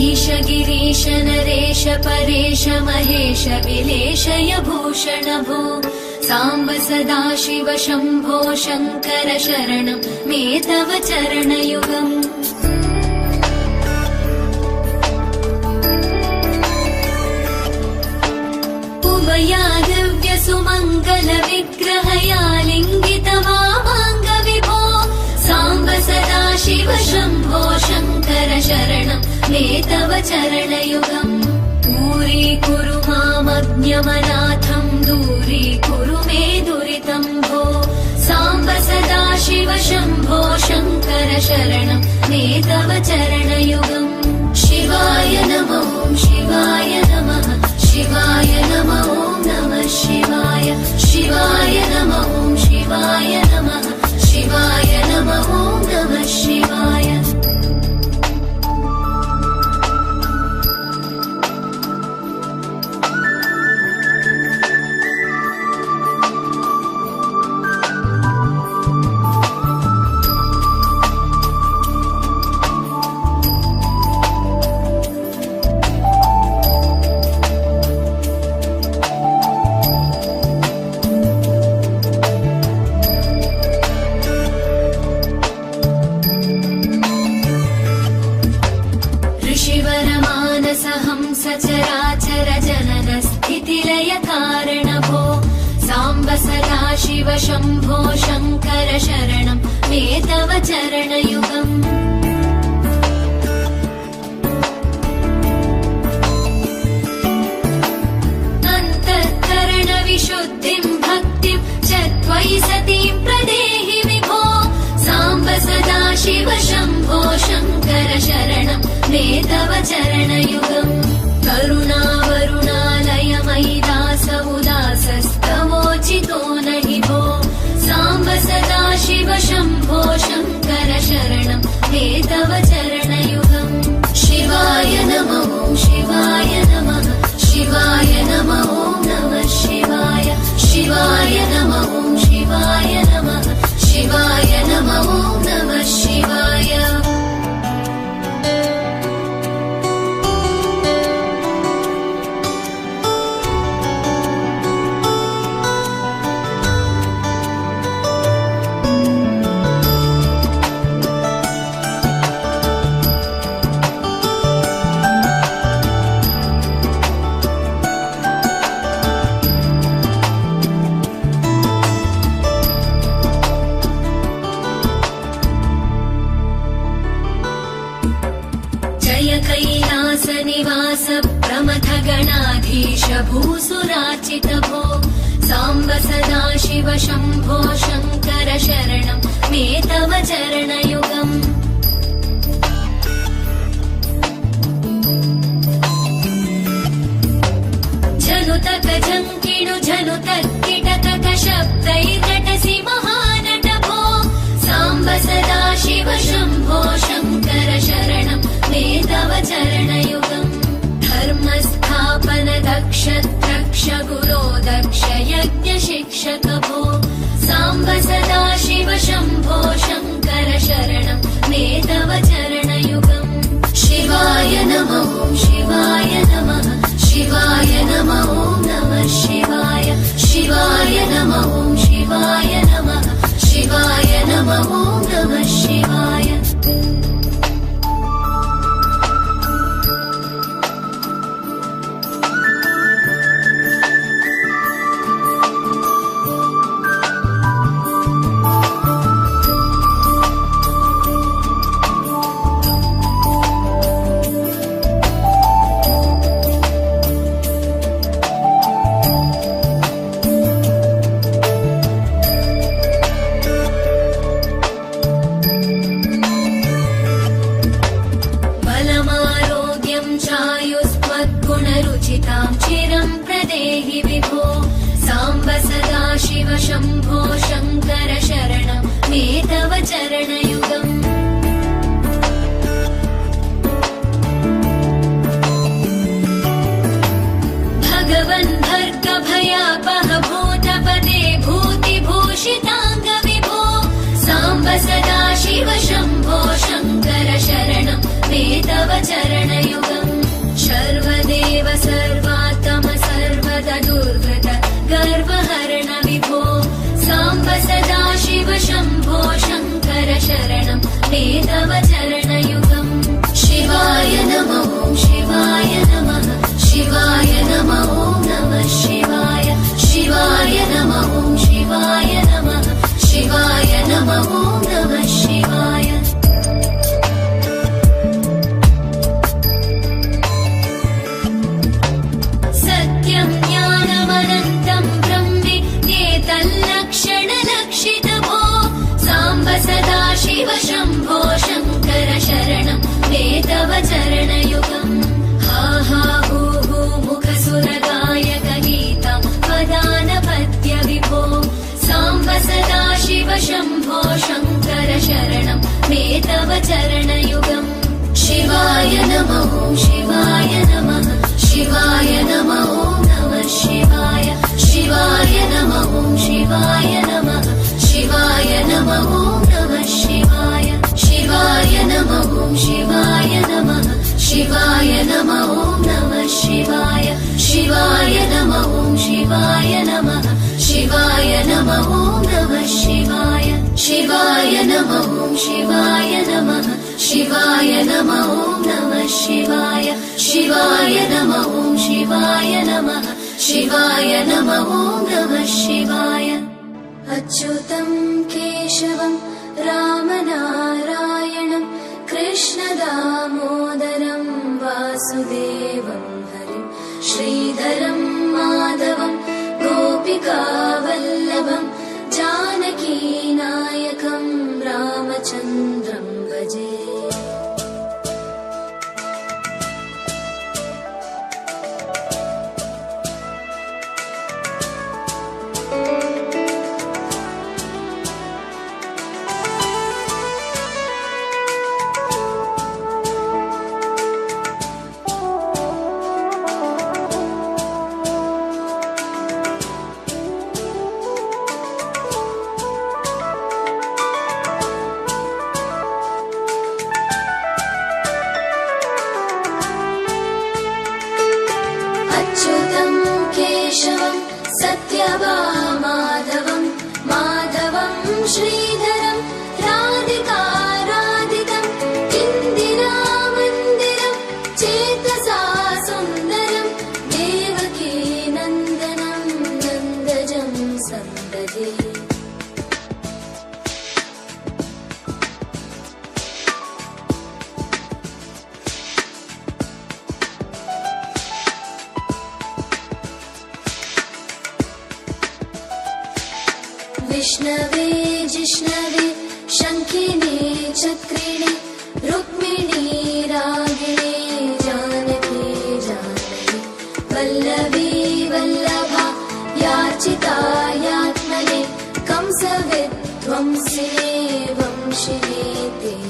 ईश गिरीश नरेश परेश महेश विलेशय भूषण भो साम्ब सदाशिव शम्भो शङ्कर शरणं मे तव चरणयुगम् उमया दिव्य सुमङ्गल विग्रहया लिङ्गित वामाङ्ग विभो साम्ब सदाशिव शम्भो शङ्कर शरणं मे तव चरणयुगम् दूरीकुरु मामज्ञमनाथं दूरीकुरु मे दुरितं भो साम्ब सदाशिव शम्भो शङ्कर शरणं मे तव चरणयुगम् शिवाय नमो शिवाय नमः शिवाय नमो नमः शिवाय शिवाय नमो शिवाय नमः शिवाय नमो नमः शिवाय सचराचर जनन स्थितिलय कारण भो साम्ब सदाशिव शम्भो शङ्कर शरणं मे तव चरणयुगम् अन्तःकरण विशुद्धिं भक्तिं च त्वयि सतीं प्रदेहि विभो साम्ब सदाशिव शम्भो शङ्कर शरणं मे तव चरणयुगम् करुणावरुणालय मयि दास उदासस्तवोचितो नहि भो साम्ब सदाशिव शम्भो शङ्कर शरणं मे तव चरणयुगम् शिवाय नमो शिवाय नमः शिवाय नमो नमः शिवाय शिवाय नमो शिवाय नमः शिवाय नमो नमः शिवाय कैलास निवास प्रमथ गणाधीश भूसुराचित भो साम्ब सदाशिव शम्भो शङ्कर शरणं मे तव चरणयुगम् झनुतक झङ्किणु झनुतक्किटकक शब्दैर्नटसि महानट भो साम्ब सदाशिव शम्भो शङ्कर शरणं मे तव चरणयुगम् धर्मस्थापन दक्ष द्रक्ष गुरो दक्ष यज्ञ शिक्षक भो साम्ब सदाशिव शम्भो शङ्कर शरणं मे तव चरणयुगम् शिवाय नमो शिवाय नमः शिवाय नमो नमः शिवाय शिवाय नमो शिवाय नमः शिवाय नमो नमः शिवाय गुणरुचितां चिरं प्रदेहि विभो साम्ब सदाशिव शम्भो शङ्कर शरणं मे तव चरणयुगम् भगवन् भर्ग भयापह भूतपदे भूतिभूषिताङ्ग विभो साम्ब सदाशिव शम्भो शङ्कर शरणं मे तव चरणयुगम् नमः ॐ नमः शिवाय शिवाय नमः ॐ शिवाय नमः शिवाय नमः ॐ नमः शिवाय शिवाय नमः ॐ शिवाय नमः शिवाय नमः ॐ नमः शिवाय शिवाय नमः ॐ शिवाय नमः शिवाय नमः ॐ नमः शिवाय अच्युतं केशवं रामनारायणं कृष्णदामोदरं वासुदेवं हरिं श्रीधरं माधवं गोपिकावल्लभं जानकीनायकं रामचन्द्रं भजे। अच्युतं केशवं सत्यभामाधवं माधवं श्रीधरं राधिकाराधितं इन्दिरामन्दिरं चेतसा सुन्दरं देवकी नन्दनं नन्दजं सन्ददे। विष्णवे जिष्णवे शङ्खिने चक्रिणे रुक्मिणी रागिणे जानकी जानकी वल्लभी वल्लभा याचिता यात्मने कंसविध्वंसिने वंशिने ते नमः।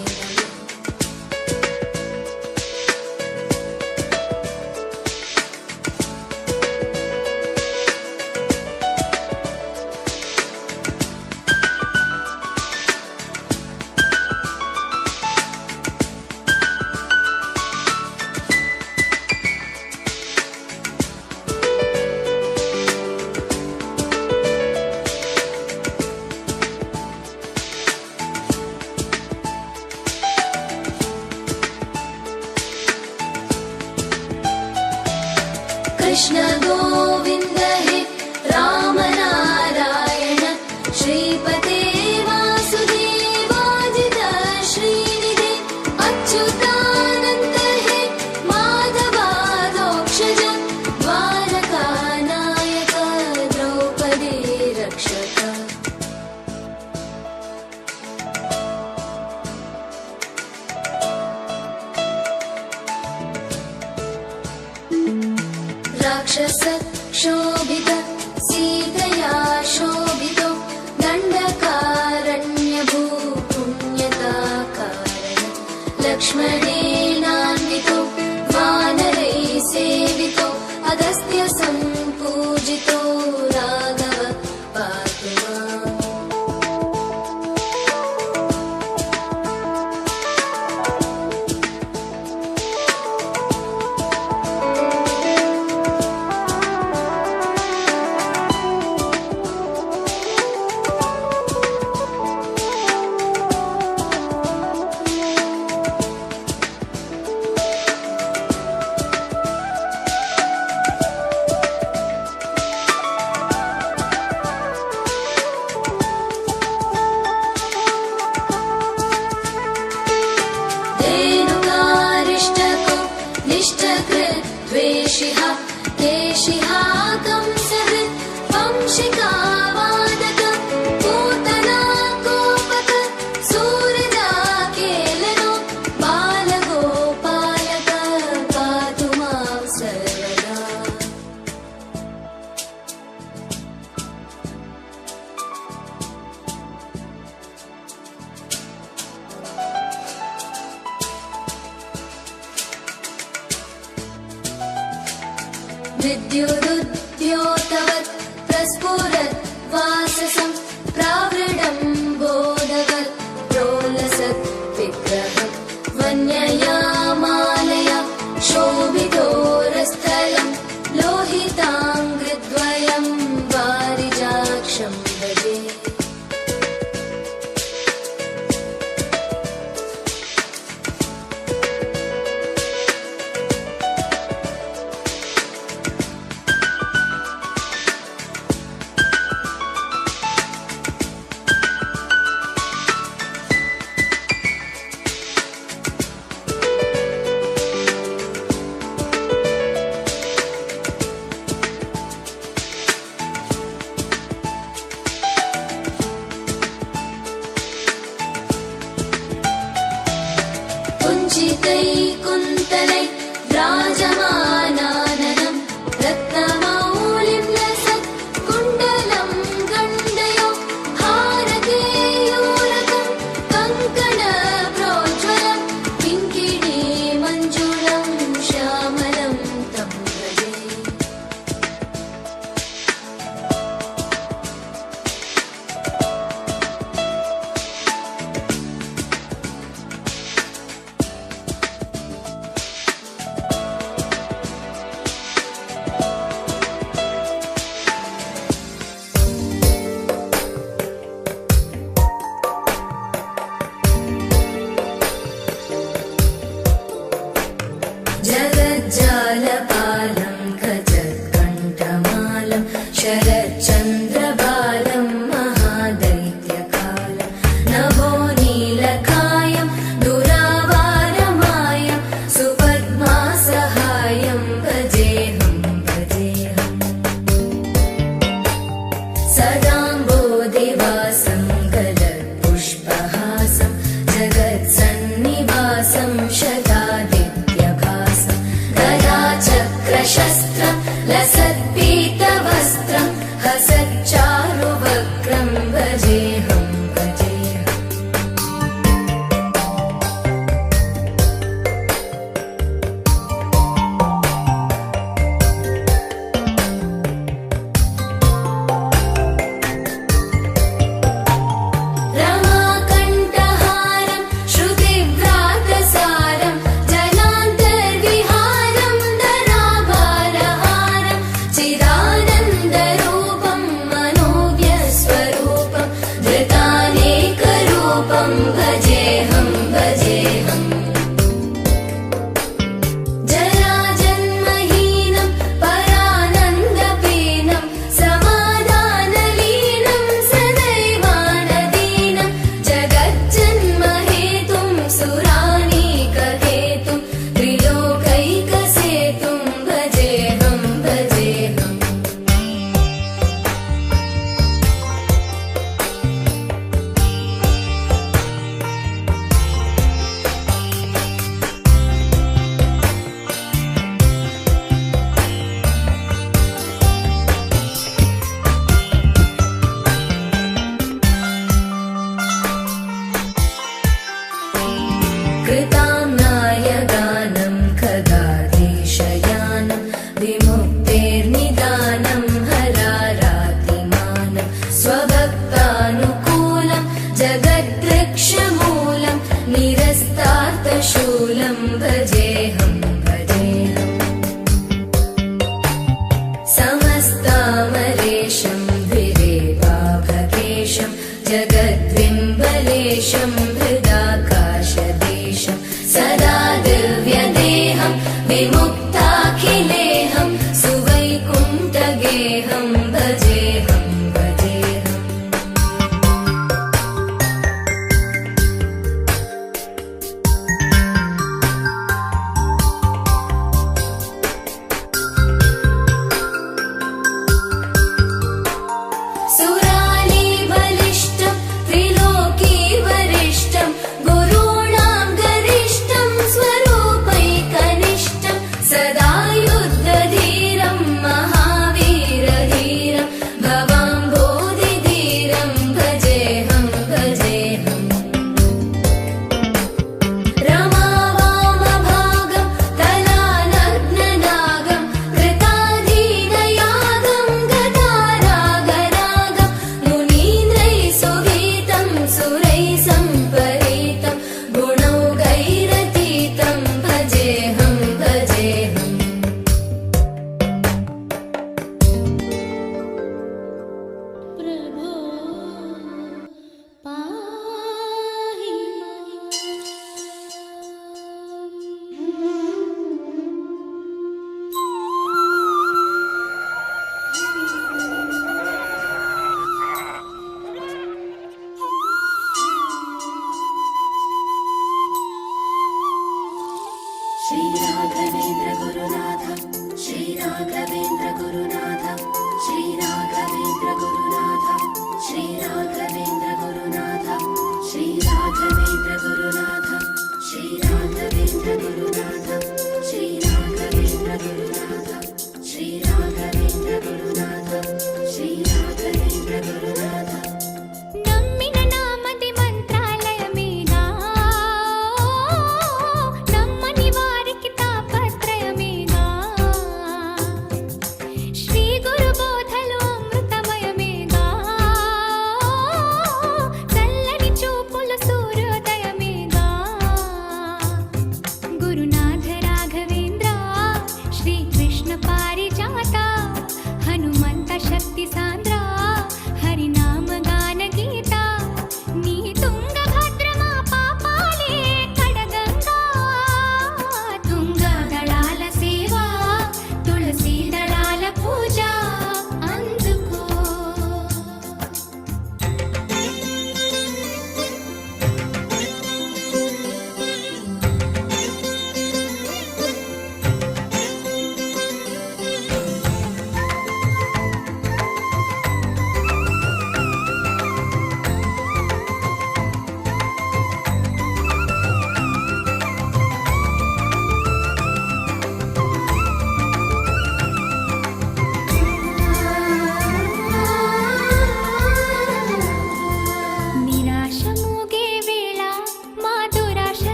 कृष्ण गोविन्द हे राम नारायण श्रीपते वासुदेवाजित श्रीनिधे अच्युतानन्द हे माधवादोक्षज द्वारकानायक द्रौपदी रक्षक। राक्षस क्षोभित सीतया शोभितो दण्डकारण्यभू पुण्यता कारण लक्ष्मणेनान्वितो वानरैः सेवितो अगस्त्य सम्पूजितो राघव पातु माम्। द्वेषिः केशिः कंसहृत् वंशिका वादक पूतना गोपक सूरजा केलनो बालगोपालक पातु मां सर्वदा। विद्युदुद्योतवत् प्रस्फुरत् वाससं प्रावृढं बोधवत् प्रोलसत् विग्रहं वन्यया मालया शोभित पीताङ्घ्रिद्वयं वारिजाक्षं भजे कुञ्चितै कुन्तलै व्राजमानाननं रत्नमौलिं लसत् कुण्डलं गण्डयो हारकेयूरकं कङ्कणप्रोज्ज्वलं किङ्किणी मञ्जुलं श्यामलं तं भजे जगज्जालपालं खचत्कण्ठमालं शरच्चन्द्रबालं महादैत्यकालं नभोनीलकायं दुरावारमायं सुपद्मासहायं भजेऽहं भजेऽहम् सदाम्बोधिवासं गलत्पुष्पहासं जगत्सन्निवासं शतादित्यभासं गदाचक्रशस्त्रं लसत्पीतवस्त्रं हसच्चारुवक्त्रं भजेऽहं भजेऽहम् रमाकण्ठहारं श्रुतिव्रातसारं जलान्तर्विहारं धराभारहारं चिदानन्दरूपं मनोव्यस्वरूपं धृतानेकरूपं भजेऽहं भजेऽहम् जराजन्महीनं परानन्दपीनं समाधानलीनं सदैवानदीनं जगज्जन्महेतुं सुरानीकहेतुं त्रिलोकैकसेतुं भजेऽहं भजेऽहम् कृताम्नायगानं खगाधीशयानं विमुक्तेर्निदानं हरारातिमानं स्वभक्तानुकूलं जगद्वृक्षमूलं निरस्तार्थशूलं भजेऽहं भजेऽहम् समस्तामरेशं धिरेवाभकेशं जगद्विम्बलेशं हृदाकाशदेशं सदा दिव्यदेहं विमुक्ताखिलेहं सुवैकुण्ठगेहं भजेऽहं भजेऽहम् सुरालीबलिष्ठं त्रिलोकीवरिष्ठं गुरूणां गरिष्ठं स्वरूपैकनिष्ठं सदा युद्ध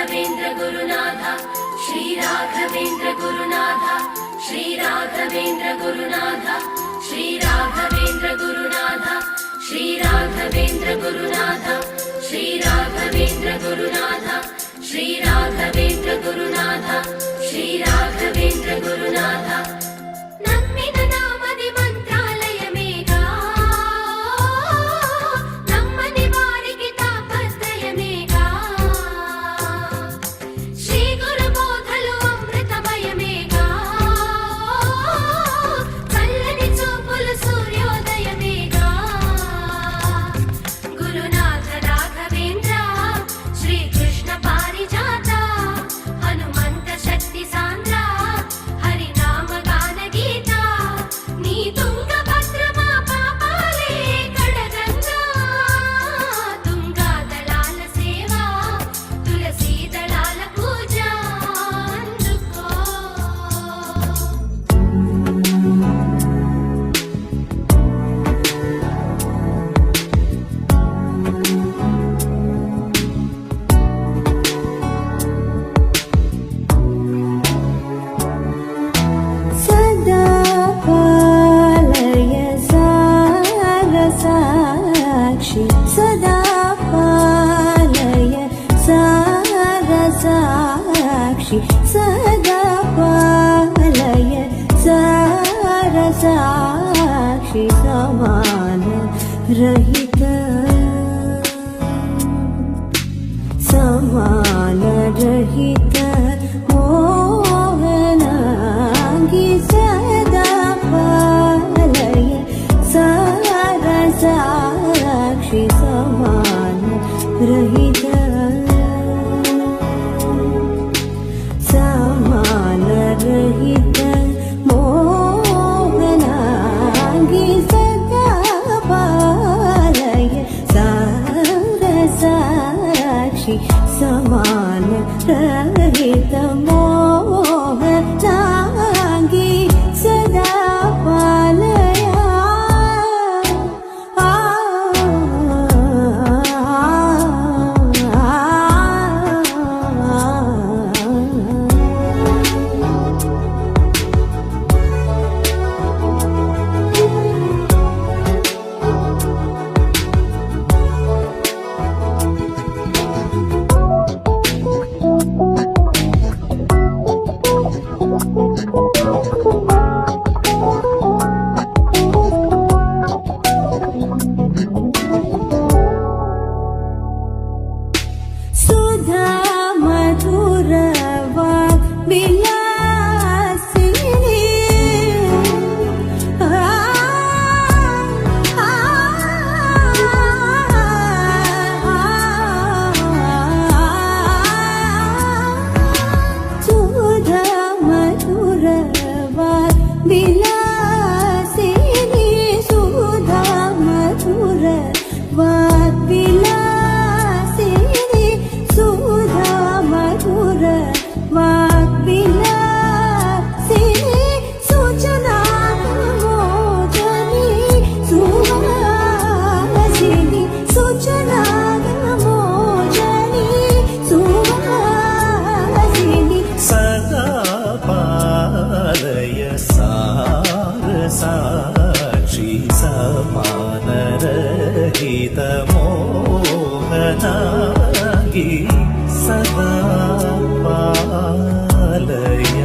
राघवेन्द्र गुरुनाथ श्री राघवेन्द्र गुरुनाथ श्री राघवेन्द्र गुरुनाथ श्री राघवेन्द्र गुरुनाथ श्री राघवेन्द्र गुरुनाथ श्री राघवेन्द्र गुरुनाथ श्री राघवेन्द्र गुरुनाथ श्री राघवेन्द्र गुरुनाथ नम्मिन नामदि मंत्रालय मेगा नम्मनि वारिगे तापत्रय मेगा श्री गुरु बोधलु अमृतमय मेगा चल्లని చూపులు సూర్యోదయ मेगा गुरुनाथ राघवेन्द्र श्री कृष्ण पारिजात हनुमंत शक्ति सांद्र हरिनाम गान गीता नी ತುಂಗಭದ್ರ మా పాపాలే కడగంగా ತುಂಗಾ దళాల సేవ తులసీ దళాల పూజ అందుకో सदा पालय सारसाक्षि सदा पालय सारसाक्षि सदा पालय सारसाक्षि समान रहित समान रहित मोहनांगी सदा पालय सारसाक्षि समान रहित समान रहित मोहनांगी सदा पालय सारसाक्षि समान रहित मोहनांगी सदा पालय सुधा मधुर विलासिनी सुधा मधुर विलासिनी सुधा मधुर वाग्विलासिनी सुधा मधुर वाग्विलासिनी सूचना मोजनी सुहासिनी सूचना मोजनी सुहासिनी सदा पालय सारसाक्षि समान रहित मोहनांगी सदा पालय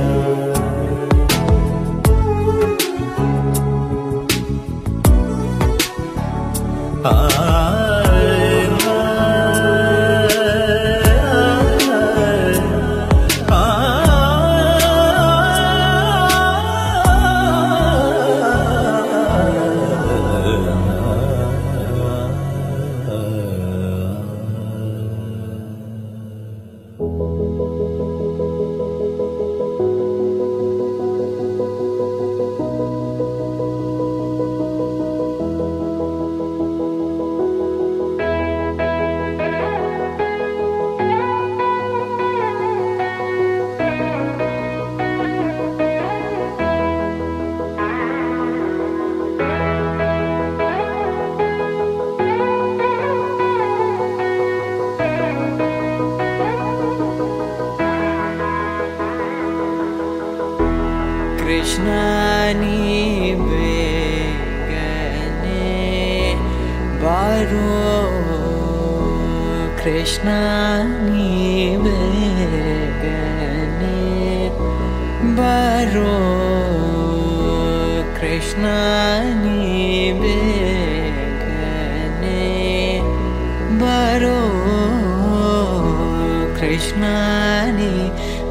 కృష్ణాని బేగనే బారో కృష్ణాని బేగనే బారో కృష్ణాని బేగనే బారో కృష్ణాని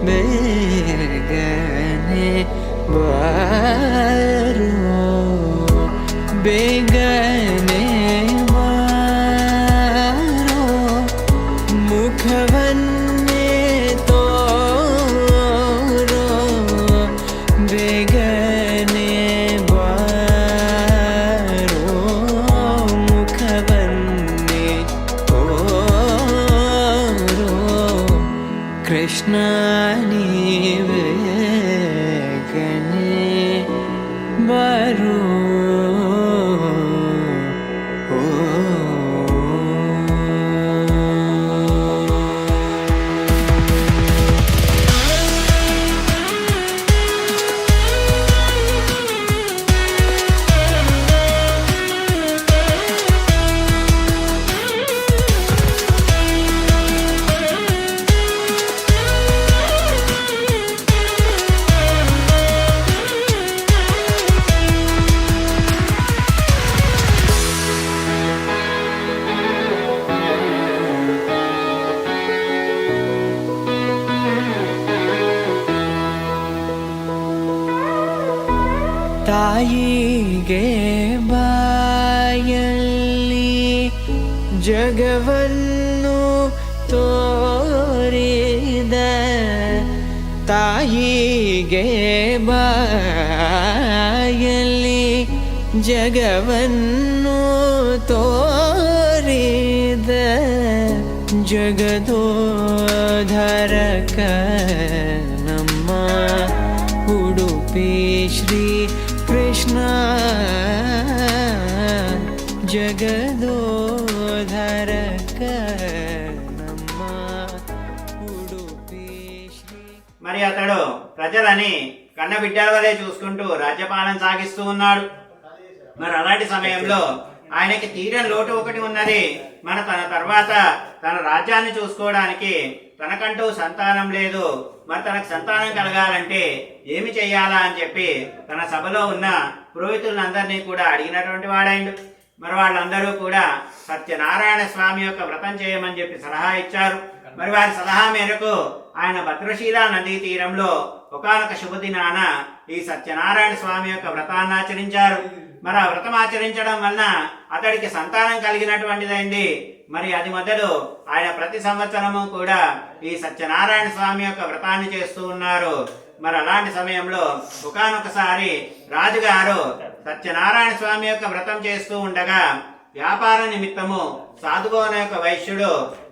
బేగనే బారో బేగనే బారో ముఖవన్నే తోరో బేగనే బారో ముఖవన్నే తోరో కృష్ణాని బేగనే బారో ತಾಯಿಗೆ ಬಾಯಲ್ಲಿ ಜಗವನ್ನು ತೋರಿದ ತಾಯಿಗೆ ಬಾಯಲ್ಲಿ ಜಗವನ್ನು ತೋರಿದ ಜಗದೋಧರಕ ನಮ್ಮ ಉಡುಪಿ ಶ್ರೀ ಕೃಷ್ಣ జగదోధరక నమ్మ ఉడుపి శ్రీ. మరి అతడు ప్రజలని కన్నబిడ్డల వలె చూసుకుంటూ రాజ్యపాలన సాగిస్తూ ఉన్నాడు. మరి అలాంటి సమయంలో ఆయనకి తీరని లోటు ఒకటి ఉన్నది. తన తర్వాత తన రాజ్యాన్ని చూసుకోవడానికి తనకంటూ సంతానం లేదు. మరి తనకు సంతానం కలగాలంటే ఏమి చెయ్యాలా అని చెప్పి తన సభలో ఉన్న పురోహితులందరినీ కూడా అడిగినటువంటి వాడైండు. మరి వాళ్ళందరూ కూడా సత్యనారాయణ స్వామి యొక్క వ్రతం చేయమని చెప్పి సలహా ఇచ్చారు. మరి వారి సలహా మేరకు ఆయన భద్రశీల నదీ తీరంలో ఒకానొక శుభదినాన ఈ సత్యనారాయణ స్వామి యొక్క వ్రతాన్ని ఆచరించారు. మరి ఆ వ్రతం ఆచరించడం వలన అతడికి సంతానం కలిగినటువంటిదైంది. మరి అది మొదలు ఆయన ప్రతి సంవత్సరము కూడా ఈ సత్యనారాయణ స్వామి యొక్క వ్రతాన్ని చేస్తూ ఉన్నారు. మరి అలాంటి సమయంలో ఒకానొకసారి రాజుగారు సత్యనారాయణ స్వామి యొక్క వ్రతం చేస్తూ ఉండగా వ్యాపార నిమిత్తము సాధువు అనే ఒక వైశ్యుడు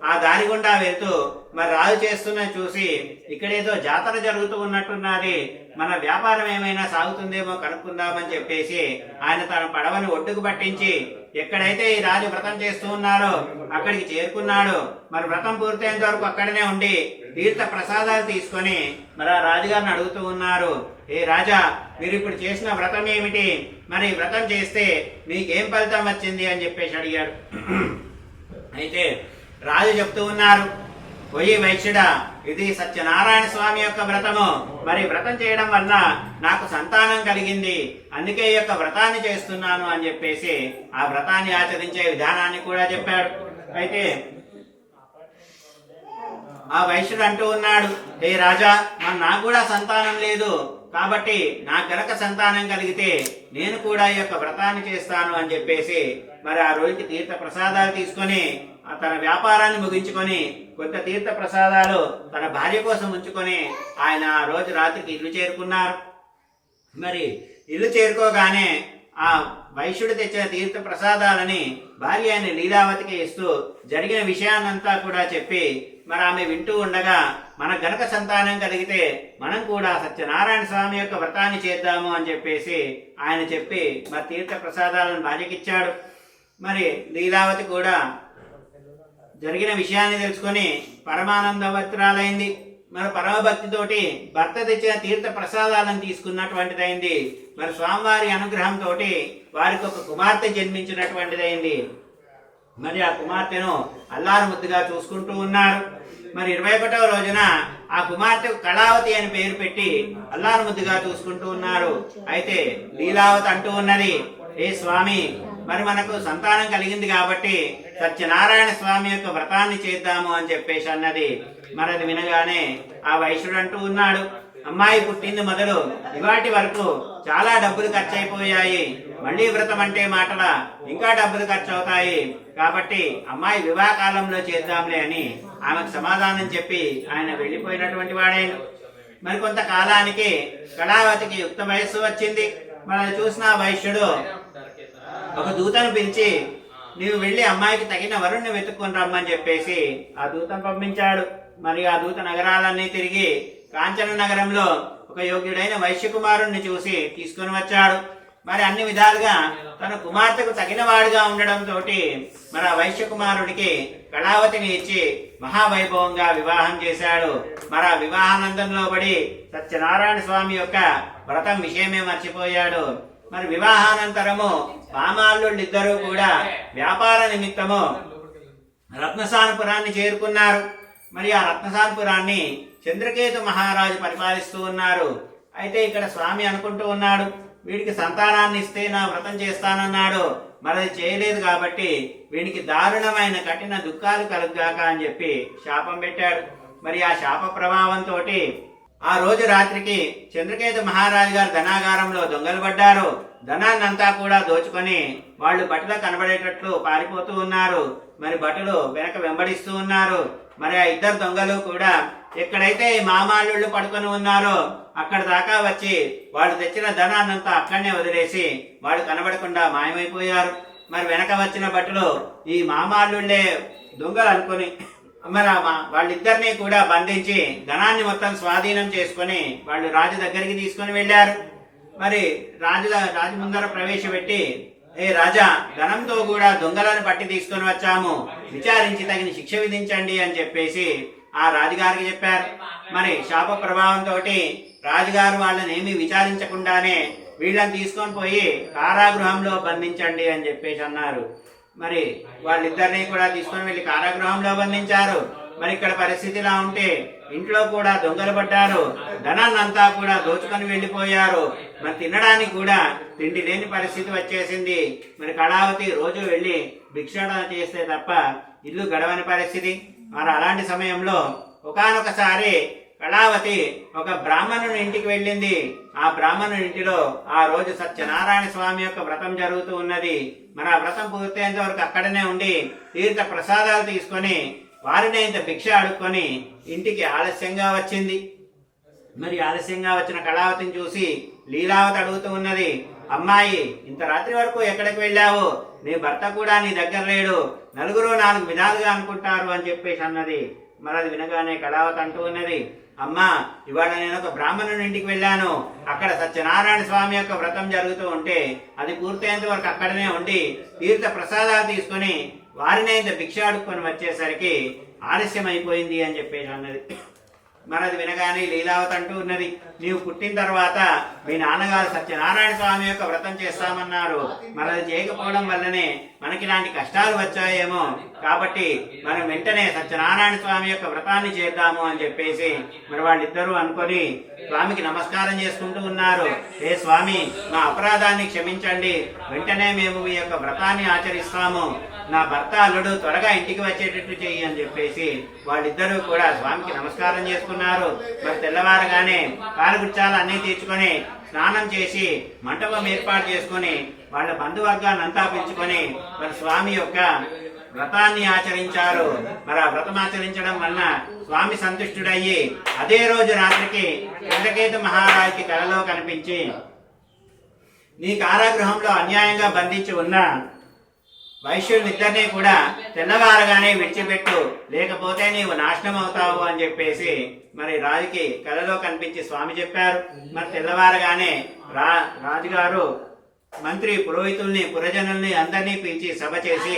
ఆ దారి గుండా వెళ్తూ మరి రాజు చేస్తున్న చూసి ఇక్కడేదో జాతర జరుగుతూ ఉన్నట్టున్నది, మన వ్యాపారం ఏమైనా సాగుతుందేమో కనుక్కుందామని చెప్పేసి ఆయన తన పడవని ఒడ్డుకు పట్టించి ఎక్కడైతే ఈ రాజు వ్రతం చేస్తూ ఉన్నారో అక్కడికి చేరుకున్నాడు. మరి వ్రతం పూర్తయినంత వరకు అక్కడనే ఉండి తీర్థ ప్రసాదాలు తీసుకొని మరి ఆ రాజుగారిని అడుగుతూ ఉన్నారు, ఏ రాజా, మీరు ఇప్పుడు చేసిన వ్రతం ఏమిటి? మరి వ్రతం చేస్తే మీకేం ఫలితం వచ్చింది అని చెప్పేసి అడిగాడు. అయితే రాజు చెప్తూ ఉన్నారు, పోయి వైశ్యుడా, ఇది సత్యనారాయణ స్వామి యొక్క వ్రతము. మరి వ్రతం చేయడం వల్ల నాకు సంతానం కలిగింది, అందుకే ఈ యొక్క వ్రతాన్ని చేస్తున్నాను అని చెప్పేసి ఆ వ్రతాన్ని ఆచరించే విధానాన్ని కూడా చెప్పాడు. అయితే ఆ వైశ్యుడు అంటూ ఉన్నాడు, ఏ రాజా, మరి నాకు కూడా సంతానం లేదు, కాబట్టి నాకు గనక సంతానం కలిగితే నేను కూడా ఈ యొక్క వ్రతాన్ని చేస్తాను అని చెప్పేసి మరి ఆ రోజుకి తీర్థ ప్రసాదాలు తీసుకొని తన వ్యాపారాన్ని ముగించుకొని కొంత తీర్థ ప్రసాదాలు తన భార్య కోసం ఉంచుకొని ఆయన ఆ రోజు రాత్రికి ఇల్లు చేరుకున్నారు. మరి ఇల్లు చేరుకోగానే ఆ వైశ్యుడు తెచ్చిన తీర్థ ప్రసాదాలని భార్య అయిన లీలావతికి ఇస్తూ జరిగిన విషయాన్నంతా కూడా చెప్పి మరి ఆమె వింటూ ఉండగా, మన గనక సంతానం కలిగితే మనం కూడా సత్యనారాయణ స్వామి యొక్క వ్రతాన్ని చేద్దాము అని చెప్పేసి ఆయన చెప్పి మరి తీర్థ ప్రసాదాలను భార్యకిచ్చాడు. మరి లీలావతి కూడా జరిగిన విషయాన్ని తెలుసుకొని పరమానందవత్రాలైంది. మన పరమభక్తితోటి భర్త తెచ్చిన తీర్థ ప్రసాదాలను తీసుకున్నటువంటిదైంది. మరి స్వామివారి అనుగ్రహంతో వారికి ఒక కుమార్తె జన్మించినటువంటిదైంది. మరి ఆ కుమార్తెను అల్లారు ముద్దుగా చూసుకుంటూ ఉన్నారు. మరి 21వ రోజున ఆ కుమార్తెకు కళావతి అని పేరు పెట్టి అల్లారు ముద్దుగా చూసుకుంటూ ఉన్నారు. అయితే లీలావతి అంటూ ఉన్నది, ఏ స్వామి, మరి మనకు సంతానం కలిగింది కాబట్టి సత్యనారాయణ స్వామి యొక్క వ్రతాన్ని చేద్దాము అని చెప్పేసి అన్నది. మరి అది వినగానే ఆ వైశ్యుడు అంటూ ఉన్నాడు, అమ్మాయి పుట్టింది మొదలు ఇవాటి వరకు చాలా డబ్బులు ఖర్చు అయిపోయాయి, మళ్ళీ వ్రతం అంటే మాటల ఇంకా డబ్బులు ఖర్చు అవుతాయి, కాబట్టి అమ్మాయి వివాహ కాలంలో చేద్దాంలే అని ఆమెకు సమాధానం చెప్పి ఆయన వెళ్ళిపోయినటువంటి వాడైన. మరి కొంతకాలానికి కళావతికి యుక్త వయస్సు వచ్చింది. మనం చూసిన వైశ్యుడు ఒక దూతను పిలిచి, నీవు వెళ్ళి అమ్మాయికి తగిన వరుణ్ణి వెతుక్కొని రమ్మని చెప్పేసి ఆ దూతను పంపించాడు. మరి ఆ దూత నగరాలన్నీ తిరిగి కాంచన నగరంలో ఒక యోగ్యుడైన వైశ్య కుమారుణ్ణి చూసి తీసుకొని వచ్చాడు. మరి అన్ని విధాలుగా తన కుమార్తెకు తగిన వాడుగా ఉండడంతో మరి ఆ వైశ్య కుమారుడికి కళావతిని ఇచ్చి మహావైభవంగా వివాహం చేశాడు. మరి ఆ వివాహానందంలో పడి సత్యనారాయణ స్వామి యొక్క వ్రతం విషయమే మర్చిపోయాడు. మరి వివాహానంతరము మామాళ్ళిద్దరూ కూడా వ్యాపార నిమిత్తము రత్నసానపురాన్ని చేరుకున్నారు. మరి ఆ రత్నసానపురాన్ని చంద్రకేతు మహారాజు పరిపాలిస్తూ ఉన్నారు. అయితే ఇక్కడ స్వామి అనుకుంటూ ఉన్నాడు, వీడికి సంతానాన్ని ఇస్తే నా వ్రతం చేస్తానన్నాడు, మరి అది చేయలేదు కాబట్టి వీడికి దారుణమైన కఠిన దుఃఖాలు కలుగుగాక అని చెప్పి శాపం పెట్టాడు. మరి ఆ శాప ప్రభావంతో ఆ రోజు రాత్రికి చంద్రకేతు మహారాజు గారు ధనాగారంలో దొంగలు పడ్డారు. ధనాన్నంతా కూడా దోచుకొని వాళ్ళు భటులు కనబడేటట్లు పారిపోతూ ఉన్నారు. మరి భటులు వెనక వెంబడిస్తూ ఉన్నారు. మరి ఆ ఇద్దరు దొంగలు కూడా ఎక్కడైతే మామాళ్ళు పడుకొని ఉన్నారో అక్కడ దాకా వచ్చి వాళ్ళు తెచ్చిన ధనాన్నంతా అక్కడనే వదిలేసి వాళ్ళు కనబడకుండా మాయమైపోయారు. మరి వెనక వచ్చిన భటులు ఈ మామాళ్ళుండే దొంగలు అనుకుని మరి వాళ్ళిద్దరినీ కూడా బంధించి ధనాన్ని మొత్తం స్వాధీనం చేసుకొని వాళ్ళు రాజు దగ్గరికి తీసుకొని వెళ్ళారు. మరి రాజు ముందర ప్రవేశపెట్టి, ఏ రాజా, ధనంతో కూడా దొంగలను పట్టి తీసుకొని వచ్చాము, విచారించి తగిన శిక్ష విధించండి అని చెప్పేసి ఆ రాజుగారికి చెప్పారు. మరి శాప ప్రభావంతో రాజుగారు వాళ్ళని ఏమీ విచారించకుండానే వీళ్ళని తీసుకొని పోయి కారాగృహంలో బంధించండి అని చెప్పేసి అన్నారు. మరి వాళ్ళిద్దరినీ కూడా తీసుకొని వెళ్ళి కారాగృహంలో బంధించారు. మరి ఇక్కడ పరిస్థితి ఇలా ఉంటే ఇంట్లో కూడా దొంగలు పడ్డారు, ధనాన్నంతా కూడా దోచుకొని వెళ్ళిపోయారు. మరి తినడానికి కూడా తిండి లేని పరిస్థితి వచ్చేసింది. మరి కళావతి రోజు వెళ్ళి భిక్షాటన చేస్తే తప్ప ఇల్లు గడవని పరిస్థితి. మరి అలాంటి సమయంలో ఒకానొకసారి కళావతి ఒక బ్రాహ్మణుని ఇంటికి వెళ్ళింది. ఆ బ్రాహ్మణుని ఇంటిలో ఆ రోజు సత్యనారాయణ స్వామి యొక్క వ్రతం జరుగుతూ ఉన్నది. మరి ఆ వ్రతం పూర్తయ్యేంత వరకు అక్కడనే ఉండి తీర్థ ప్రసాదాలు తీసుకొని వారినే ఇంత భిక్ష అడుక్కొని ఇంటికి ఆలస్యంగా వచ్చింది. మరి ఆలస్యంగా వచ్చిన కళావతిని చూసి లీలావతి అడుగుతూ ఉన్నది, అమ్మాయి, ఇంత రాత్రి వరకు ఎక్కడికి వెళ్ళావు? నీ భర్త కూడా నీ దగ్గర లేడు, నలుగురు 4 విధాలుగా అనుకుంటారు అని చెప్పేసి అన్నది. మరి అది వినగానే కళావతి అంటూ ఉన్నది, అమ్మా, ఇవాళ నేను ఒక బ్రాహ్మణుని ఇంటికి వెళ్ళాను. అక్కడ సత్యనారాయణ స్వామి యొక్క వ్రతం జరుగుతూ ఉంటే అది పూర్తయ్యేంత వరకు అక్కడనే ఉండి తీర్థ ప్రసాదాలు తీసుకొని వారినే ఇంత భిక్ష అడుక్కొని వచ్చేసరికి ఆలస్యం అయిపోయింది అని చెప్పేసి అన్నది. మరి అది వినగానే లీలావతి అంటూ ఉన్నది, నీవు పుట్టిన తర్వాత మీ నాన్నగారు సత్యనారాయణ స్వామి యొక్క వ్రతం చేస్తామన్నారు, మరి అది చేయకపోవడం వల్లనే మనకి ఇలాంటి కష్టాలు వచ్చాయేమో, కాబట్టి మనం వెంటనే సత్యనారాయణ స్వామి యొక్క వ్రతాన్ని చేద్దాము అని చెప్పేసి మరి వాళ్ళిద్దరూ అనుకొని స్వామికి నమస్కారం చేసుకుంటూ ఉన్నారు. ఏ స్వామి, మా అపరాధాన్ని క్షమించండి, వెంటనే మేము మీ యొక్క వ్రతాన్ని ఆచరిస్తాము, నా భర్త అల్లుడు త్వరగా ఇంటికి వచ్చేటట్టు చెయ్యి అని చెప్పేసి వాళ్ళిద్దరూ కూడా స్వామికి నమస్కారం చేసుకున్నారు. మరి తెల్లవారగానే కాలగుచ్చాలు అన్నీ తీర్చుకొని స్నానం చేసి మంటపం ఏర్పాటు చేసుకుని వాళ్ళ బంధువర్గాన్ని అంతా పిలుచుకొని మరి స్వామి యొక్క వ్రతాన్ని ఆచరించారు. మరి ఆ వ్రతం ఆచరించడం వలన స్వామి సంతుష్టుడయ్యి అదే రోజు రాత్రికి చంద్రకేతు మహారాజుకి కలలో కనిపించి, నీ కారాగృహంలో అన్యాయంగా బంధించి ఉన్న వైశ్యునిద్దరినీ కూడా తెల్లవారగానే విడిచిపెట్టు, లేకపోతే నీవు నాశనం అవుతావు అని చెప్పేసి మరి రాజుకి కలలో కనిపించి స్వామి చెప్పారు. మరి తెల్లవారగానే రాజుగారు మంత్రి పురోహితుల్ని పురజనుల్ని అందరినీ పిలిచి సభ చేసి,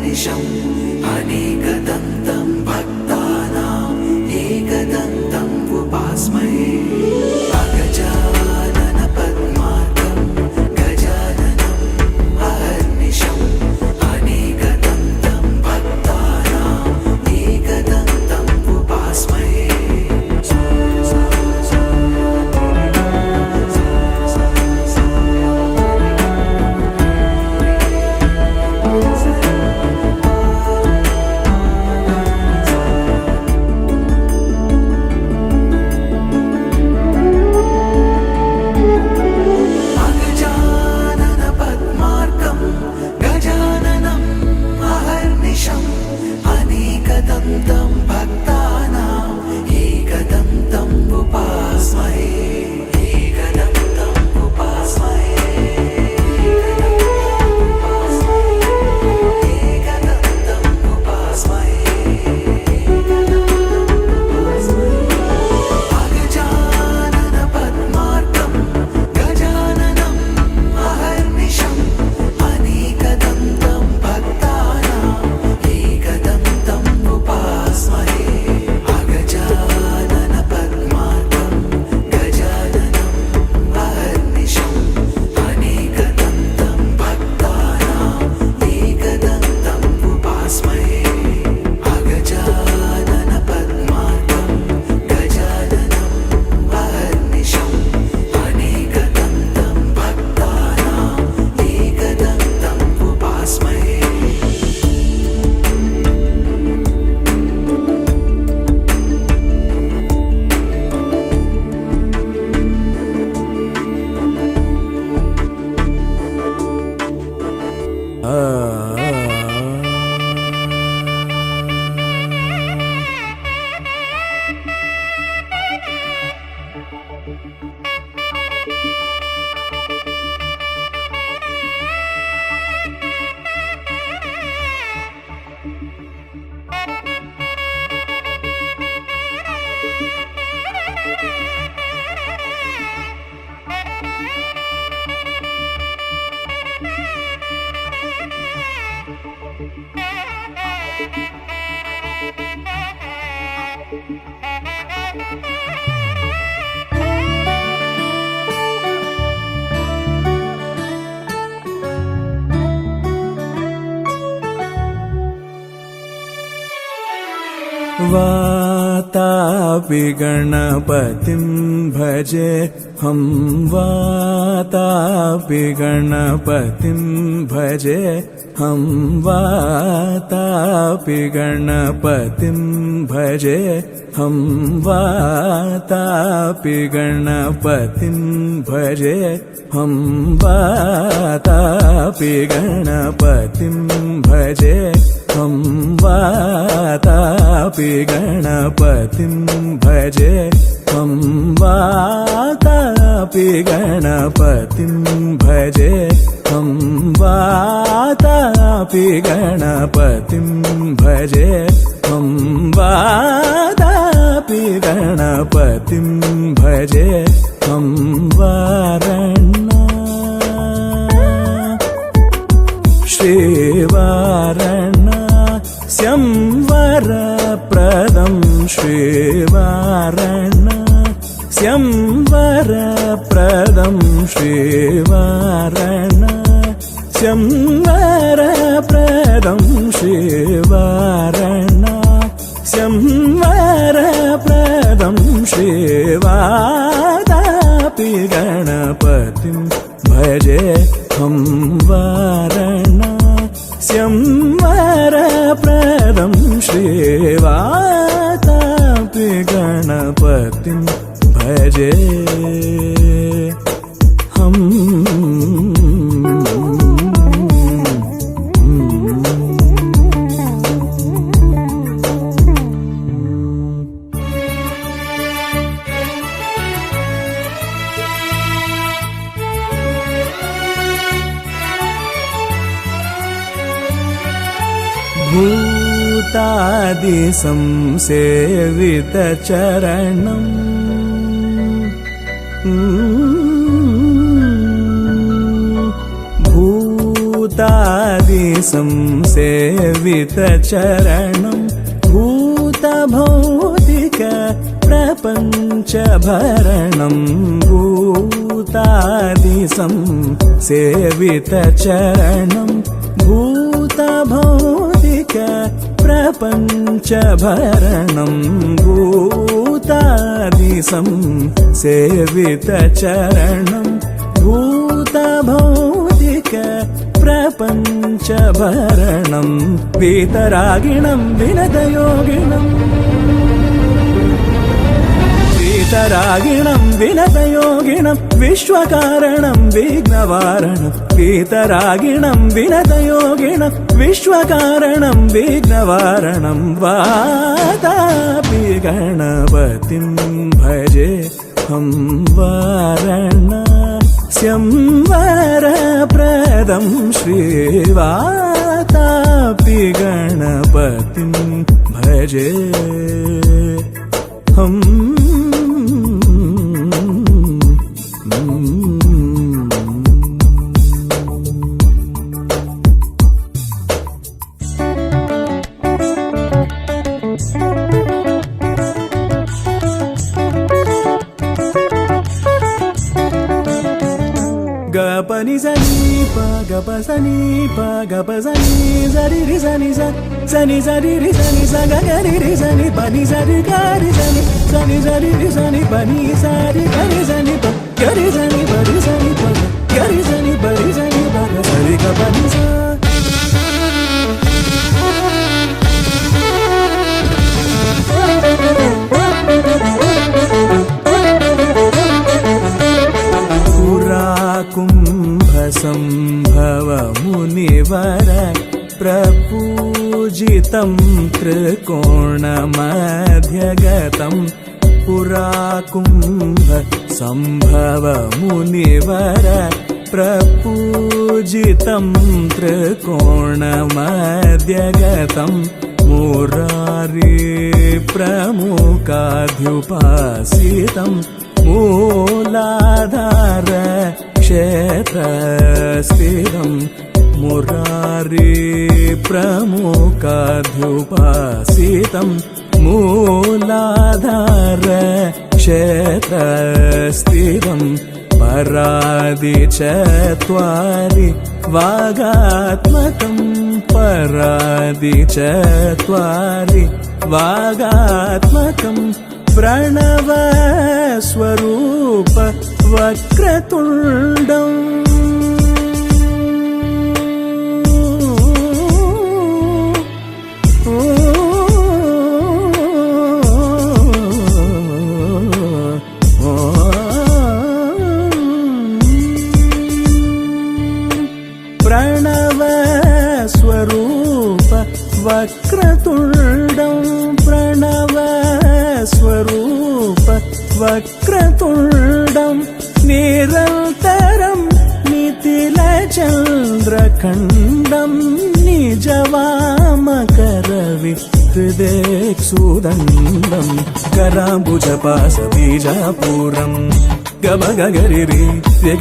अहर्निशम् अनेकदन्तं भक्तानाम् एकदन्तम् उपास्महे अगजानन पद्मार्कं गजाननम् अहर्निशम् अनेकदन्तं भक्तानाम् एकदन्तम् उपास्महे अगजानन पद्मार्कं गजाननम् अहर्निशम् अनेकदन्तं भक्तानाम् एकदन्तम् उपास्महे एकदन्तम् उपास्महे एकदन्तम् उपास्महे अगजानन पद्मार्कं गजाननम् अहर्निशम् अनेकदन्तं भक्तानाम् एकदन्तम् उपास्महे अगजानन पद्मार्कं गजाननम् अहर्निशम् अनेकदन्तं भक्तानाम् एकदन्तम् उपास्महे अगजानन पद्मार्कं गजाननम् अहर्निशम् अनेकदन्तं भक्तानाम् एकदन्तम् उपास्महे वातापि गणपतिं भजे हम वातापि गणपतिं भजे हम वातापि गणपतिं भजे हम वातापि गणपतिं भजे हम वातापि गणपतिं भजे हम वातापि गणपतिं भजे हम वातापि गणपतिं भजे हम वातापि गणपतिं भजे हम वातापि गणपतिं भजे हम वारणा श्रीवारणा स्यंवरप्रदं श्रीवारणा स्यंवरप्रदं श्रीवारणा स्यंवरप्रदं श्रीवारणा स्यंवरप्रदं श्रीवातापि गणपतिं भजे हम वारणा स्यंवरप्रदं श्रीवातापि गणपतिं भजे हम भूतादिसंसेवितचरणम् भूतादिसंसेवितचरणं भूतभौतिक प्रपञ्चभरणं भूतादिसंसेवितचरणं भूतभौतिक प्रपञ्चभरणं भूतादिसंसेवितचरणं भूतभौतिक प्रपञ्चभरणं वीतरागिणं विनतयोगिनम् वीतरागिणं विनतयोगिनं विश्वकारणं विघ्नवारणं वीतरागिणं विनतयोगिनं विश्वकारणं विघ्नवारणं वातापि गणपतिं भजे हम वाराणस्यं वरप्रदं श्रीवातापि गणपतिं भजे हम गपनि सनि प गप सनि प गप सनि सरि रि सनि सनि सरि रि सनि स ग रि रि सनि पनि सरि ग रि सनि सनि सरि रि सनि पनि सरि ग रि सनि प ग रि सनि प रि सनि प ग रि सनि प रि सनि प ग सरि ग पनि स कुम्भसम्भव मुनिवर प्रपूजितं त्रिकोणमध्यगतं पुरा कुम्भसम्भव मुनिवर प्रपूजितं त्रिकोणमध्यगतं मुरारी प्रमुखाध्युपासितं मूलाधार क्षेत्रस्थितं मुरारी प्रमुखाध्युपासितं मूलाधार क्षेत्रस्थितं परादिचत्वारि वागात्मकं परादिचत्वारि वागात्मकं प्रणव स्वरूप वक्रतुण्डम् प्रणव स्वरूप वक्रतुण्डं प्रणव स्वरूप वक्रतुण्डं निरन्तरं नितिलचन्द्रखण्डं निजवामकरविहृदेक्षुदण्डं कराम्बुजपाशबीजापूरं गमगगरिरि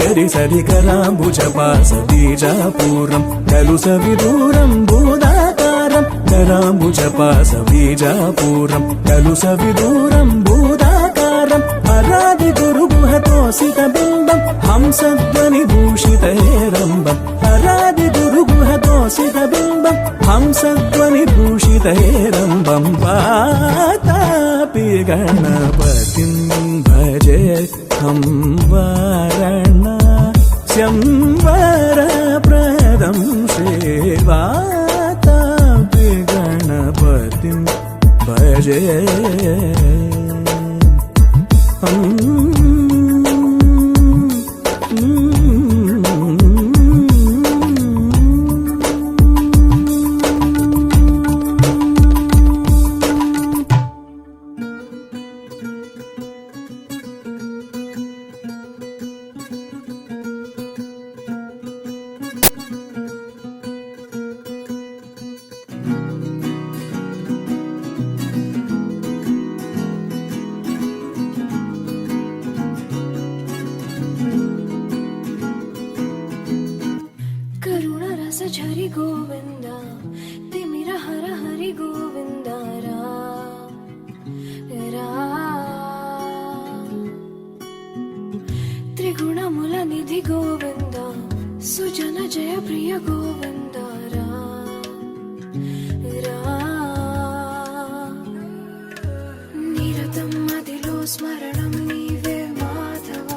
गरि सरि कराम्बुजपाशबीजापूरं खलु सविदूरं भूदाकारं कराम्बुजपाशबीजापूरं खलु सविदूरं भूदाकारं हरादि गुरुगुहतोषितबिम्बं हंसध्वनिभूषितहेरम्बं हरादि गुरुगुहतोषितबिम्बं हंसध्वनिभूषितहेरम्बं वातापि गणपतिं भजे हम वाराणस्यं वरप्रदं श्रीवातापि गणपतिं भजे గోవింద తిమిర హర హరి గోవింద రా రా త్రిగుణముల నిధి గోవింద సుజన జయ ప్రియ గోవింద రా రా నిరతం మదిలో స్మరణం నీవే మాధవ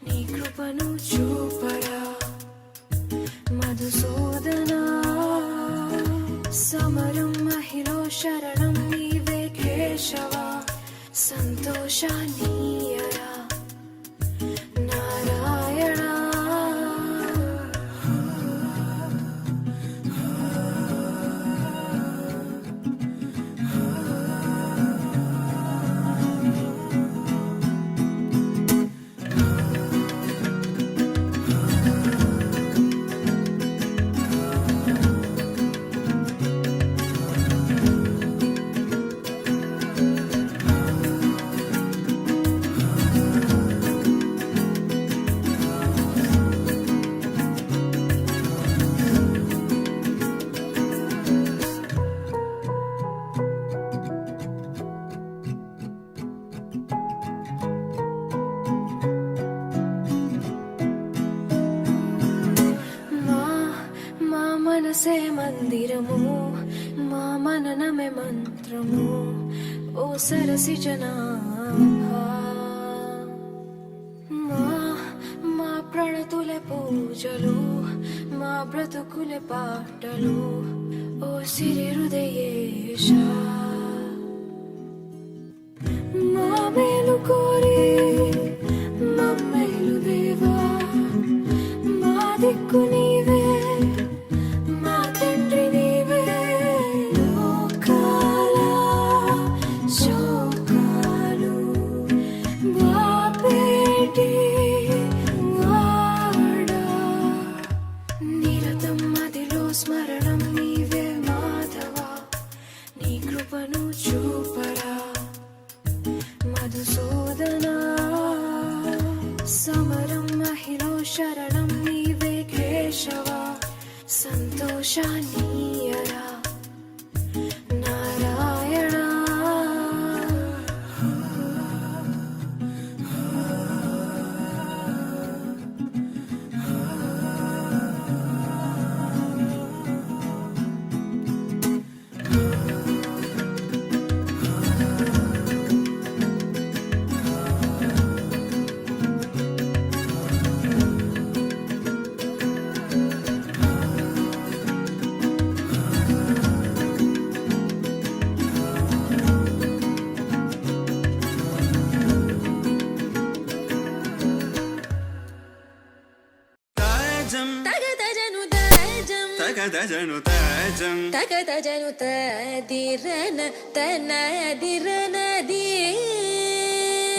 నీ కృపను చూపరా మధుసూదన సమరం మహిలో శరణం నీవే కేశవ సంతోషానీయరా నారాయణ మా మనసే మందిరము మా మననమే మంత్రము ఓ సరసి జనాభా మా ప్రణతులే పూజలు మా బ్రతుకులే పాటలు ఓ సిరి హృదయేశ మా మేలు కోరి మమ్మేలు దేవా మా దిక్కు నీవే మా తండ్రి నీవే లోకాల శోకాలు బాపేటి వాడా నిరతం మదిలో స్మరణం నీవే మాధవ నీ కృపను చూపరా మధుసూదన సమరం మహిలో శరణం నీవే కేశవ సంతోషానీయరా నారాయణ తగదజను తాజం తగదజను తదిరన తనదిరనది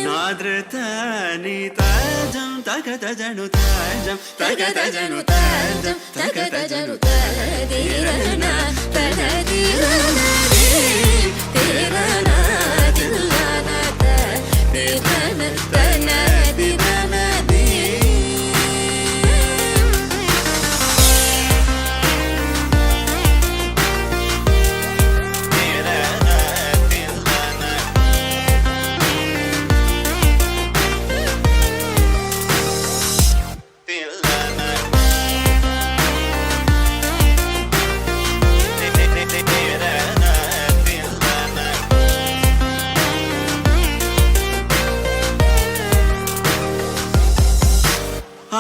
నాద్రతాని తాజం తగదజను తాజం తగదజను తాజం తగదజను తదిరన తనదిరనది తిరన తిల్లన తదిరన తనదిరనది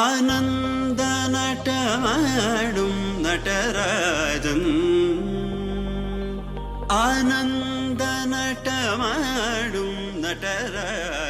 ആനന്ദ നട്ടമാടും നടരാജൻ ആനന്ദ നട്ടമാടും നടരാജൻ